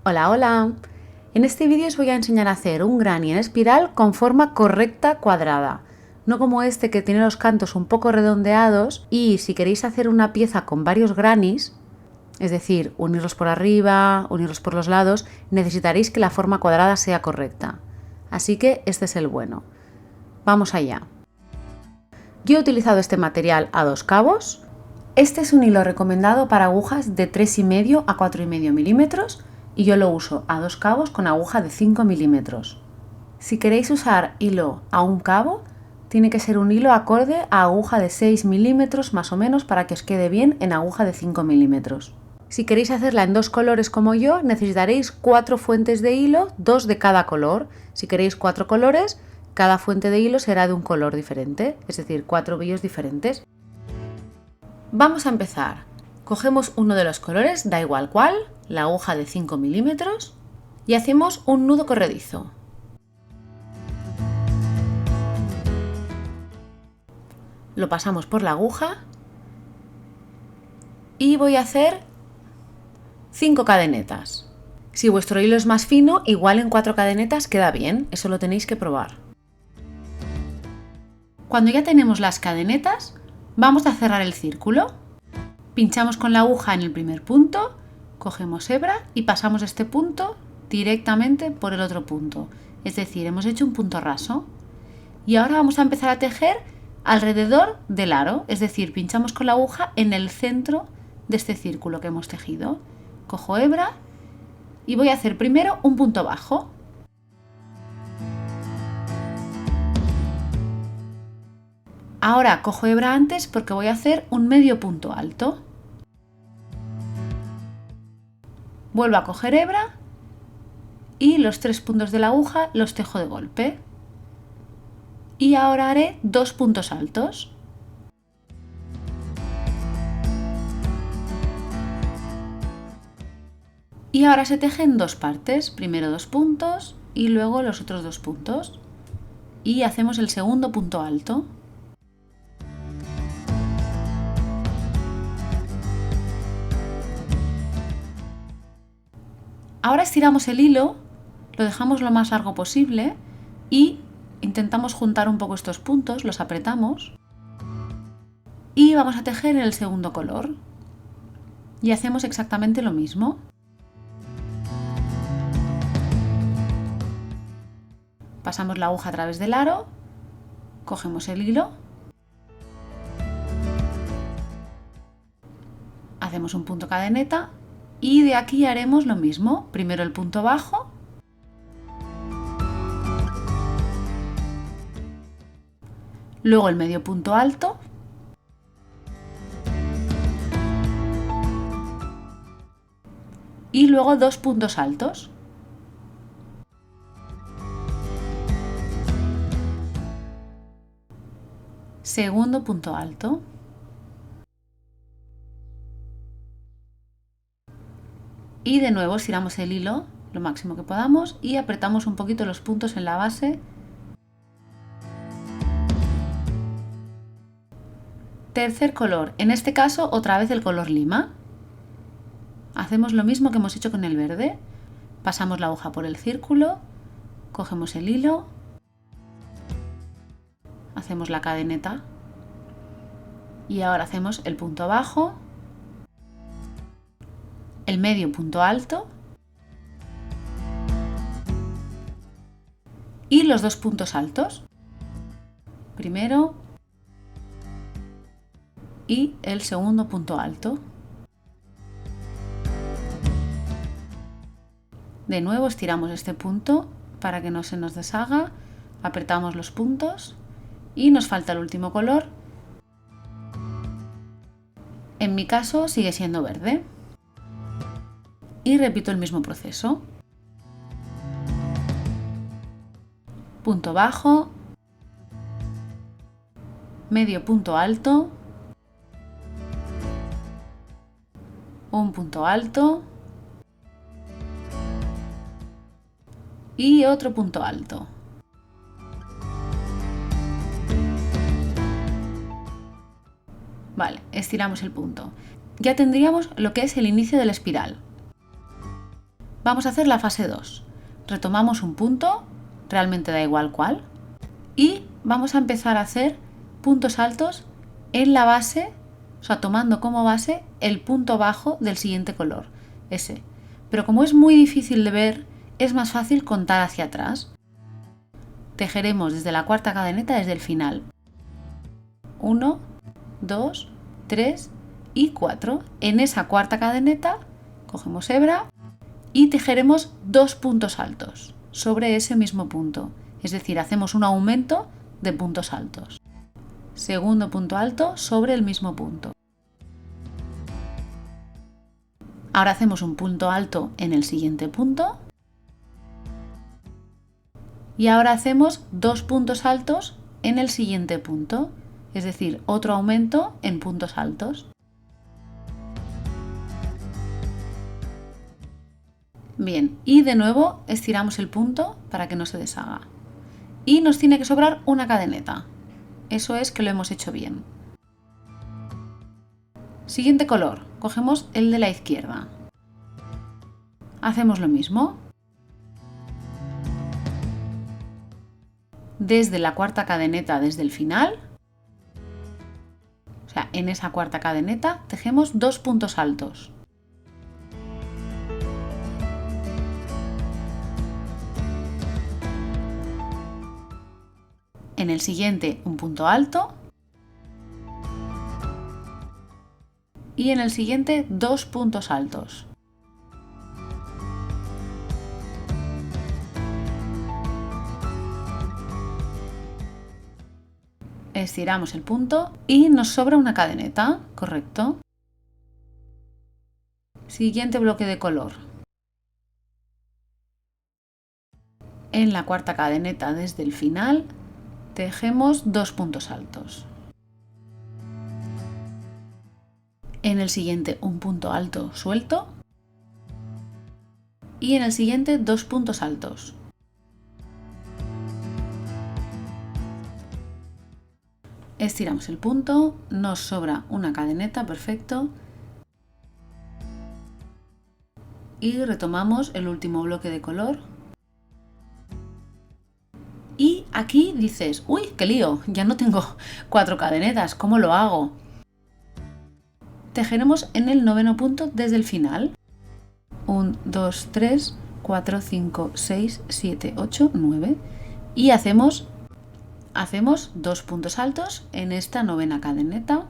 Hola, hola. En este vídeo os voy a enseñar a hacer un granny en espiral con forma correcta cuadrada, no como este que tiene los cantos un poco redondeados. Y si queréis hacer una pieza con varios grannies, es decir, unirlos por arriba, unirlos por los lados, necesitaréis que la forma cuadrada sea correcta. Así que este es el bueno. Vamos allá. Yo he utilizado este material a 2 cabos. Este es un hilo recomendado para agujas de 3,5 a 4,5 milímetros y yo lo uso a 2 cabos con aguja de 5 milímetros. Si queréis usar hilo a un cabo, tiene que ser un hilo acorde a aguja de 6 milímetros más o menos para que os quede bien en aguja de 5 milímetros. Si queréis hacerla en 2 colores como yo, necesitaréis 4 fuentes de hilo, 2 de cada color. Si queréis 4 colores, cada fuente de hilo será de un color diferente, es decir, 4 brillos diferentes. Vamos a empezar. Cogemos uno de los colores, da igual cuál, la aguja de 5 milímetros y hacemos un nudo corredizo. Lo pasamos por la aguja y voy a hacer 5 cadenetas. Si vuestro hilo es más fino, igual en 4 cadenetas queda bien, eso lo tenéis que probar. Cuando ya tenemos las cadenetas, vamos a cerrar el círculo. Pinchamos con la aguja en el primer punto, cogemos hebra y pasamos este punto directamente por el otro punto. Es decir, hemos hecho un punto raso. Y ahora vamos a empezar a tejer alrededor del aro, es decir, pinchamos con la aguja en el centro de este círculo que hemos tejido. Cojo hebra y voy a hacer primero un punto bajo. Ahora cojo hebra antes porque voy a hacer un medio punto alto. Vuelvo a coger hebra y los 3 puntos de la aguja los tejo de golpe. Y ahora haré 2 puntos altos. Y ahora se teje en 2 partes, primero 2 puntos y luego los otros 2 puntos. Y hacemos el segundo punto alto. Ahora estiramos el hilo, lo dejamos lo más largo posible y intentamos juntar un poco estos puntos, los apretamos y vamos a tejer en el segundo color. Y hacemos exactamente lo mismo. Pasamos la aguja a través del aro, cogemos el hilo, hacemos un punto cadeneta y de aquí haremos lo mismo. Primero el punto bajo, luego el medio punto alto y luego 2 puntos altos. Segundo punto alto. Y de nuevo estiramos el hilo lo máximo que podamos y apretamos un poquito los puntos en la base. Tercer color, en este caso otra vez el color lima. Hacemos lo mismo que hemos hecho con el verde. Pasamos la aguja por el círculo, cogemos el hilo, hacemos la cadeneta y ahora hacemos el punto bajo, el medio punto alto y los 2 puntos altos. Primero y el segundo punto alto. De nuevo estiramos este punto para que no se nos deshaga, apretamos los puntos y nos falta el último color. En mi caso sigue siendo verde. Y repito el mismo proceso. Punto bajo, medio punto alto, un punto alto y otro punto alto. Vale, estiramos el punto. Ya tendríamos lo que es el inicio de la espiral. Vamos a hacer la fase 2. Retomamos un punto, realmente da igual cuál, y vamos a empezar a hacer puntos altos en la base, o sea, tomando como base el punto bajo del siguiente color, ese. Pero como es muy difícil de ver, es más fácil contar hacia atrás. Tejeremos desde la cuarta cadeneta desde el final. 1, 2, 3 y 4. En esa cuarta cadeneta cogemos hebra y tejeremos 2 puntos altos sobre ese mismo punto. Es decir, hacemos un aumento de puntos altos. Segundo punto alto sobre el mismo punto. Ahora hacemos un punto alto en el siguiente punto. Y ahora hacemos 2 puntos altos en el siguiente punto. Es decir, otro aumento en puntos altos. Bien, y de nuevo estiramos el punto para que no se deshaga. Y nos tiene que sobrar una cadeneta. Eso es que lo hemos hecho bien. Siguiente color, cogemos el de la izquierda. Hacemos lo mismo. Desde la cuarta cadeneta, desde el final, o sea, en esa cuarta cadeneta tejemos 2 puntos altos. En el siguiente un punto alto y en el siguiente 2 puntos altos. Estiramos el punto y nos sobra una cadeneta, correcto. Siguiente bloque de color. En la cuarta cadeneta desde el final tejemos 2 puntos altos. En el siguiente un punto alto suelto y en el siguiente 2 puntos altos. Estiramos el punto, nos sobra una cadeneta, perfecto. Y retomamos el último bloque de color. Y aquí dices, uy, qué lío, ya no tengo 4 cadenetas, ¿cómo lo hago? Tejeremos en el noveno punto desde el final. 1, 2, 3, 4, 5, 6, 7, 8, 9. Y hacemos 2 puntos altos en esta novena cadeneta.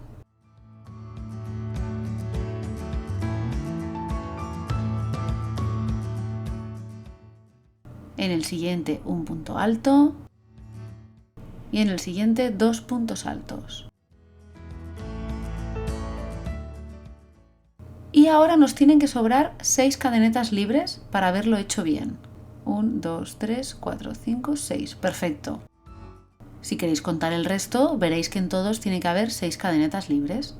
En el siguiente un punto alto y en el siguiente 2 puntos altos. Y ahora nos tienen que sobrar 6 cadenetas libres para haberlo hecho bien. 1, 2, 3, 4, 5, 6. Perfecto. Si queréis contar el resto, veréis que en todos tiene que haber 6 cadenetas libres.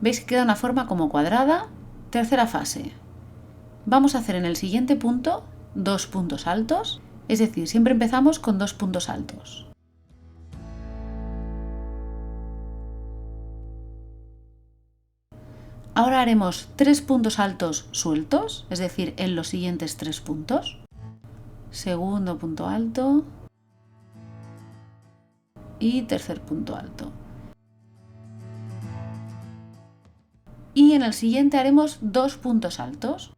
¿Veis que queda una forma como cuadrada? Tercera fase. Vamos a hacer en el siguiente punto 2 puntos altos, es decir, siempre empezamos con 2 puntos altos. Ahora haremos 3 puntos altos sueltos, es decir, en los siguientes 3 puntos. Segundo punto alto y tercer punto alto. Y en el siguiente haremos 2 puntos altos.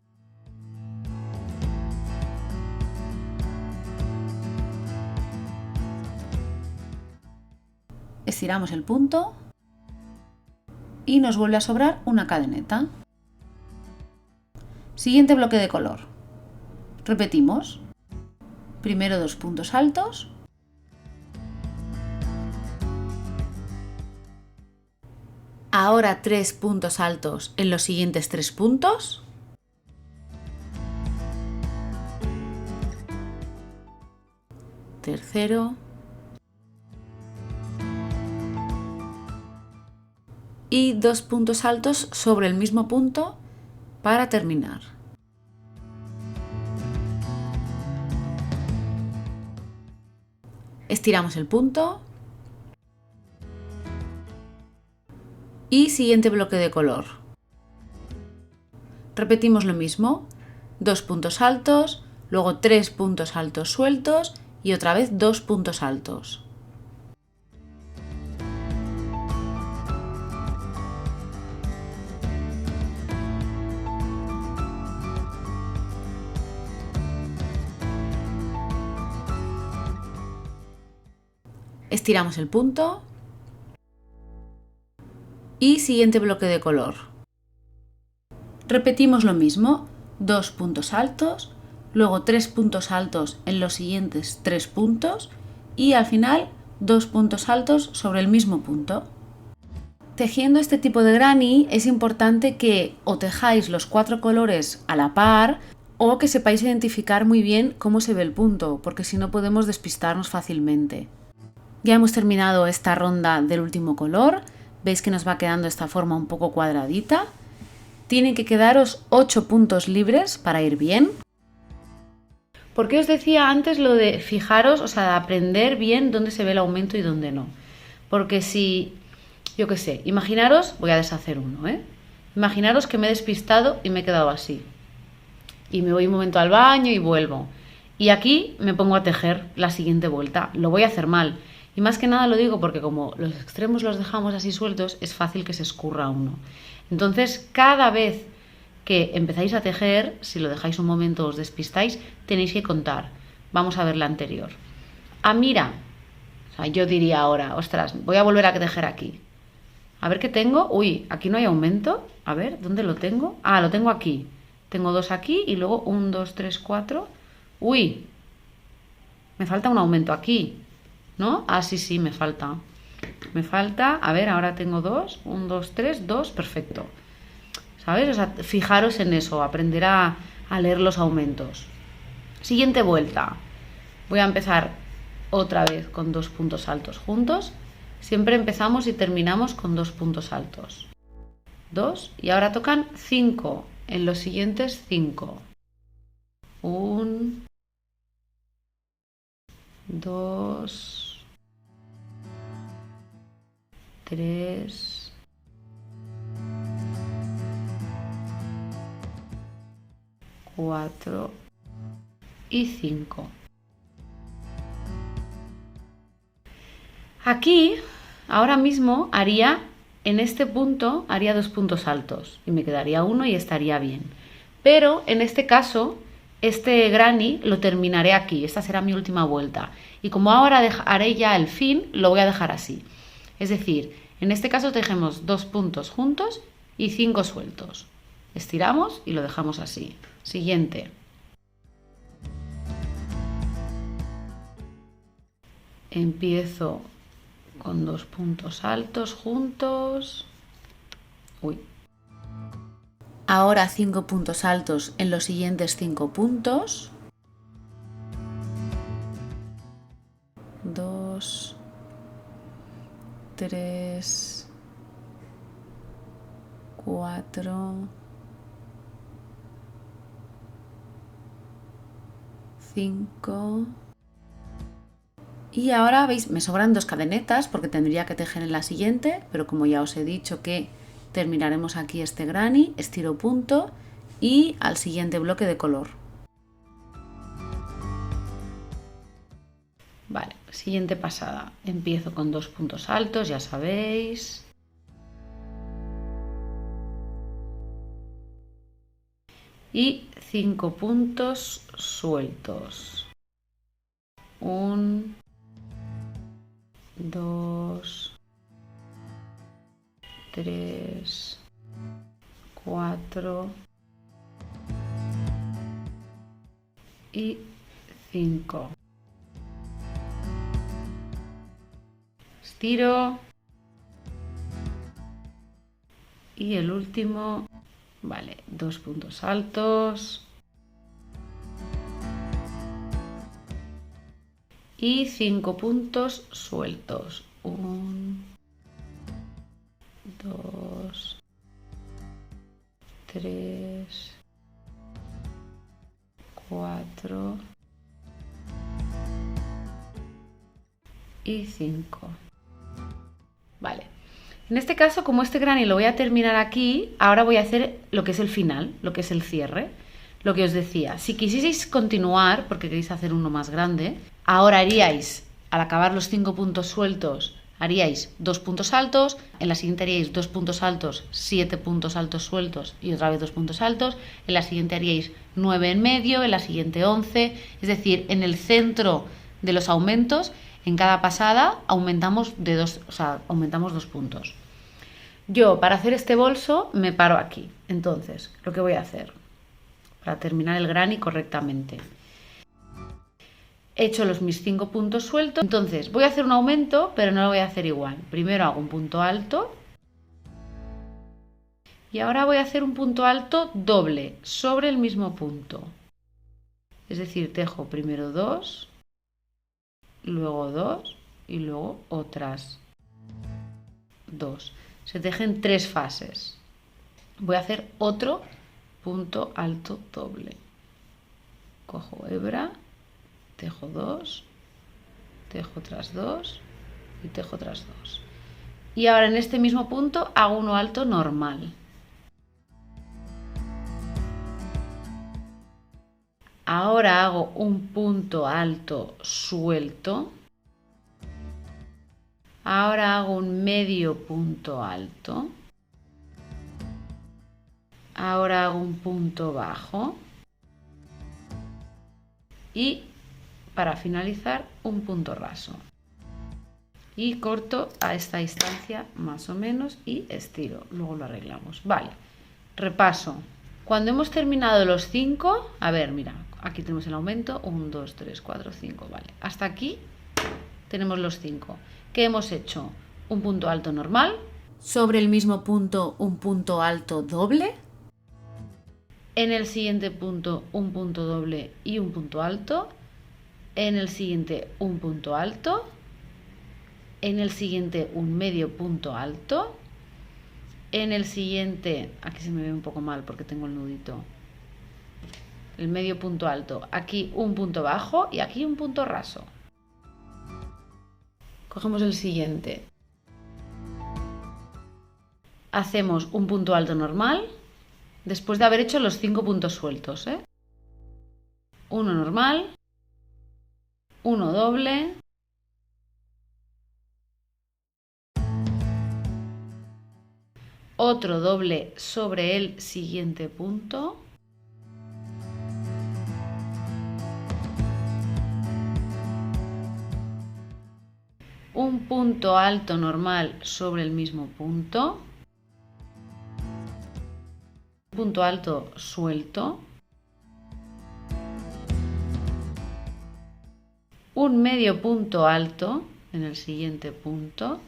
Estiramos el punto y nos vuelve a sobrar una cadeneta. Siguiente bloque de color. Repetimos. Primero 2 puntos altos. Ahora 3 puntos altos en los siguientes 3 puntos. Tercero. Y 2 puntos altos sobre el mismo punto para terminar. Estiramos el punto. Y siguiente bloque de color. repetimos lo mismo, 2 puntos altos, luego 3 puntos altos sueltos y otra vez 2 puntos altos. Estiramos el punto y siguiente bloque de color. Repetimos lo mismo, 2 puntos altos, luego 3 puntos altos en los siguientes 3 puntos y al final 2 puntos altos sobre el mismo punto. Tejiendo este tipo de granny es importante que o tejáis los 4 colores a la par o que sepáis identificar muy bien cómo se ve el punto, porque si no podemos despistarnos fácilmente. Ya hemos terminado esta ronda del último color, veis que nos va quedando esta forma un poco cuadradita. Tienen que quedaros 8 puntos libres para ir bien. ¿Por qué os decía antes lo de fijaros, o sea, de aprender bien dónde se ve el aumento y dónde no? Porque si, yo qué sé, imaginaros, voy a deshacer uno, imaginaros que me he despistado y me he quedado así. Y me voy un momento al baño y vuelvo. Y aquí me pongo a tejer la siguiente vuelta. Lo voy a hacer mal. Y más que nada lo digo porque como los extremos los dejamos así sueltos, es fácil que se escurra uno. Entonces, cada vez que empezáis a tejer, si lo dejáis un momento os despistáis, tenéis que contar. Vamos a ver la anterior. Ah, mira, o sea, yo diría ahora, ostras, voy a volver a tejer aquí. A ver qué tengo. Uy, aquí no hay aumento. A ver, ¿dónde lo tengo? Ah, lo tengo aquí. Tengo 2 aquí y luego 1, 2, 3, 4. Uy, me falta un aumento aquí, ¿no? Ah, sí, me falta. Me falta, a ver, ahora tengo 2, 1, 2, 3, 2, perfecto. ¿Sabes? O sea, fijaros en eso, aprender a leer los aumentos. Siguiente vuelta. Voy a empezar otra vez con 2 puntos altos juntos. Siempre empezamos y terminamos con 2 puntos altos. 2 y ahora tocan 5 en los siguientes 5. 1, 2, 3, 4 y 5. Aquí, ahora mismo, en este punto, haría 2 puntos altos y me quedaría 1 y estaría bien. Pero en este caso, este granny lo terminaré aquí, esta será mi última vuelta. Y como ahora haré ya el fin, lo voy a dejar así. Es decir, en este caso tejemos 2 puntos juntos y 5 sueltos. Estiramos y lo dejamos así. Siguiente. Empiezo con 2 puntos altos juntos. Uy. Ahora 5 puntos altos en los siguientes 5 puntos. 2, 3, 4, 5. Y ahora, veis, me sobran 2 cadenetas porque tendría que tejer en la siguiente, pero como ya os he dicho que terminaremos aquí este granny, estiro punto y al siguiente bloque de color. Vale, siguiente pasada. Empiezo con 2 puntos altos, ya sabéis. Y 5 puntos sueltos. 1, 2, 3, 4 y 5. Estiro. Y el último, vale, 2 puntos altos. Y 5 puntos sueltos. 1, 2, 3, 4 y 5. Vale, En este caso, como este granny lo voy a terminar aquí, ahora voy a hacer lo que es el final, lo que es el cierre. Lo que os decía, si quisieseis continuar, porque queréis hacer uno más grande, ahora haríais, al acabar los 5 puntos sueltos, haríais 2 puntos altos, en la siguiente haríais 2 puntos altos, 7 puntos altos sueltos y otra vez 2 puntos altos, en la siguiente haríais 9 en medio, en la siguiente 11, es decir, en el centro de los aumentos, en cada pasada aumentamos aumentamos 2 puntos. Yo, para hacer este bolso, me paro aquí. Entonces, lo que voy a hacer para terminar el granny correctamente. He hecho mis 5 puntos sueltos, entonces voy a hacer un aumento, pero no lo voy a hacer igual. Primero hago un punto alto y ahora voy a hacer un punto alto doble sobre el mismo punto. Es decir, tejo primero 2, luego 2 y luego otras 2. Se tejen 3 fases. Voy a hacer otro punto alto doble. Cojo hebra, tejo 2, tejo otras 2 y tejo otras 2. Y ahora en este mismo punto hago uno alto normal. Ahora hago un punto alto suelto. Ahora hago un medio punto alto. Ahora hago un punto bajo. Y para finalizar, un punto raso. Y corto a esta distancia más o menos y estiro. Luego lo arreglamos. Vale, repaso. Cuando hemos terminado los 5, a ver, mira, aquí tenemos el aumento. 1, 2, 3, 4, 5, vale. Hasta aquí tenemos los 5. ¿Qué hemos hecho? Un punto alto normal. Sobre el mismo punto, un punto alto doble. En el siguiente punto, un punto doble y un punto alto. En el siguiente, un punto alto. En el siguiente, un medio punto alto. En el siguiente, aquí se me ve un poco mal porque tengo el nudito. El medio punto alto. Aquí un punto bajo y aquí un punto raso. Cogemos el siguiente. Hacemos un punto alto normal. Después de haber hecho los 5 puntos sueltos, uno normal, uno doble, otro doble sobre el siguiente punto, un punto alto normal sobre el mismo punto, punto alto suelto, un medio punto alto en el siguiente punto,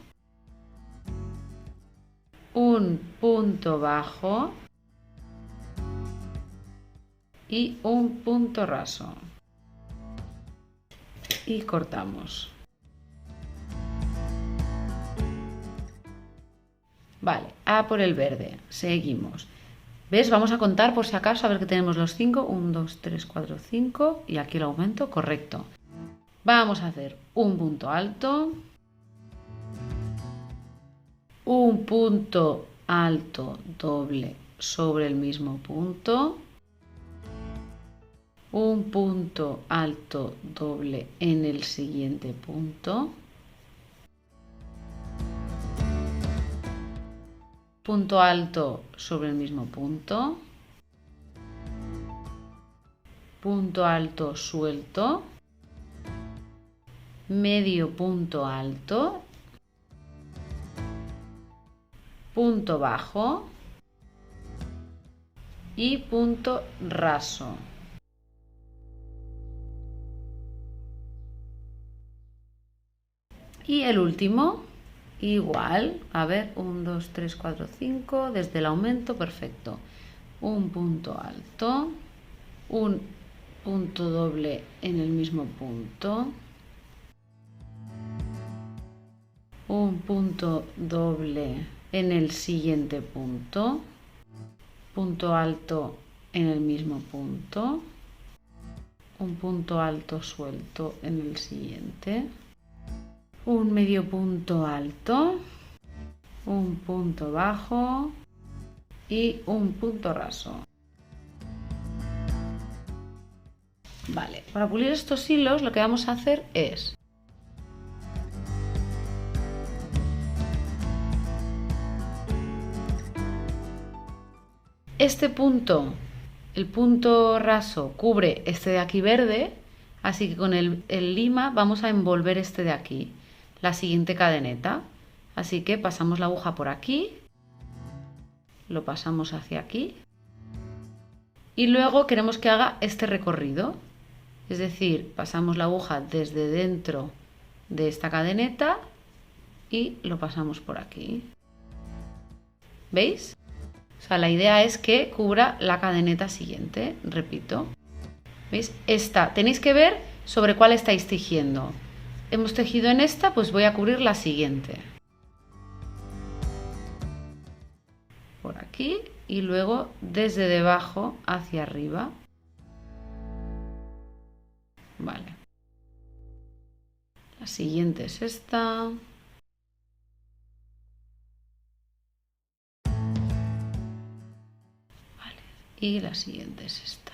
un punto bajo y un punto raso y cortamos. Vale, a por el verde, seguimos. ¿Ves? Vamos a contar por si acaso, a ver que tenemos los 5. 1, 2, 3, 4, 5. Y aquí el aumento, correcto. Vamos a hacer un punto alto. Un punto alto doble sobre el mismo punto. Un punto alto doble en el siguiente punto. Punto alto sobre el mismo punto, punto alto suelto, medio punto alto, punto bajo y punto raso. Y el último, igual, a ver, 1, 2, 3, 4, 5, desde el aumento, perfecto. Un punto alto, un punto doble en el mismo punto, un punto doble en el siguiente punto, punto alto en el mismo punto, un punto alto suelto en el siguiente, un medio punto alto, un punto bajo y un punto raso. Vale, para pulir estos hilos lo que vamos a hacer es este punto, el punto raso cubre este de aquí verde, así que con el lima vamos a envolver este de aquí, la siguiente cadeneta. Así que pasamos la aguja por aquí, lo pasamos hacia aquí y luego queremos que haga este recorrido. Es decir, pasamos la aguja desde dentro de esta cadeneta y lo pasamos por aquí. ¿Veis? O sea, la idea es que cubra la cadeneta siguiente. Repito. ¿Veis? Esta. Tenéis que ver sobre cuál estáis tejiendo. Hemos tejido en esta, pues voy a cubrir la siguiente. Por aquí y luego desde debajo hacia arriba. Vale. La siguiente es esta. Vale. Y la siguiente es esta.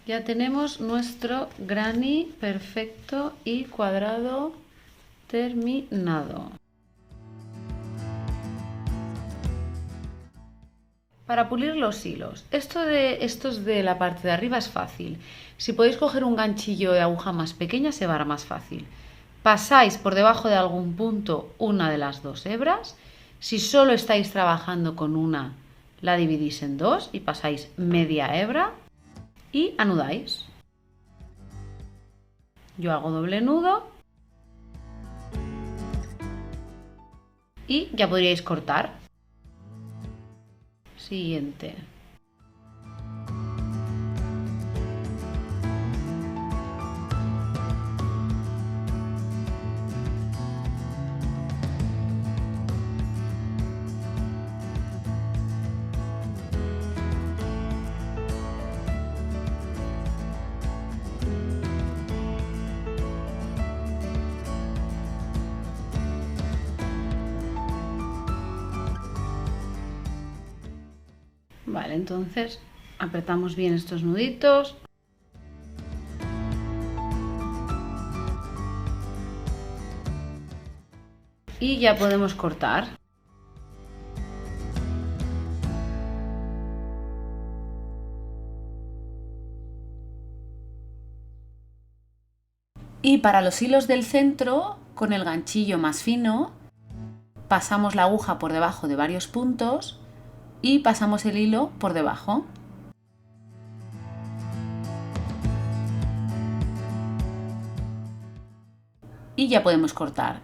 Ya tenemos nuestro granny perfecto y cuadrado terminado. Para pulir los hilos, estos de la parte de arriba es fácil. Si podéis coger un ganchillo de aguja más pequeña se va a hará más fácil. Pasáis por debajo de algún punto una de las dos hebras. Si solo estáis trabajando con una, la dividís en dos y pasáis media hebra y anudáis. Yo hago doble nudo y ya podríais cortar. Siguiente. Vale, entonces apretamos bien estos nuditos. Y ya podemos cortar. Y para los hilos del centro, con el ganchillo más fino, pasamos la aguja por debajo de varios puntos y pasamos el hilo por debajo. Y ya podemos cortar.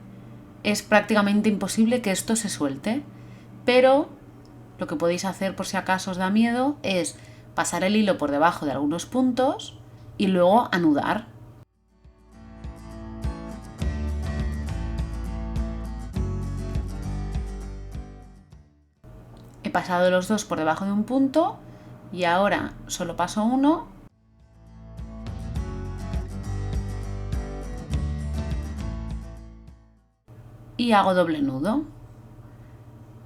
Es prácticamente imposible que esto se suelte, pero lo que podéis hacer por si acaso os da miedo es pasar el hilo por debajo de algunos puntos y luego anudar. He pasado los dos por debajo de un punto y ahora solo paso uno y hago doble nudo.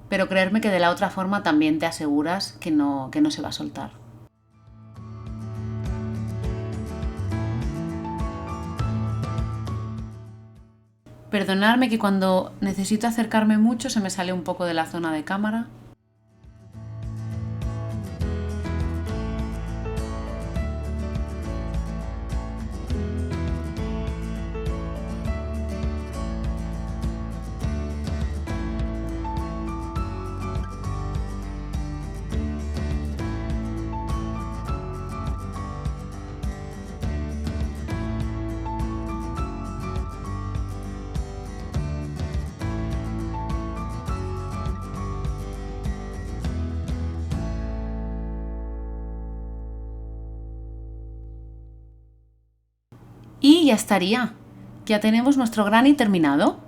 Pero creerme que de la otra forma también te aseguras que no se va a soltar. Perdonadme que cuando necesito acercarme mucho se me sale un poco de la zona de cámara. Y ya estaría. Ya tenemos nuestro granny terminado.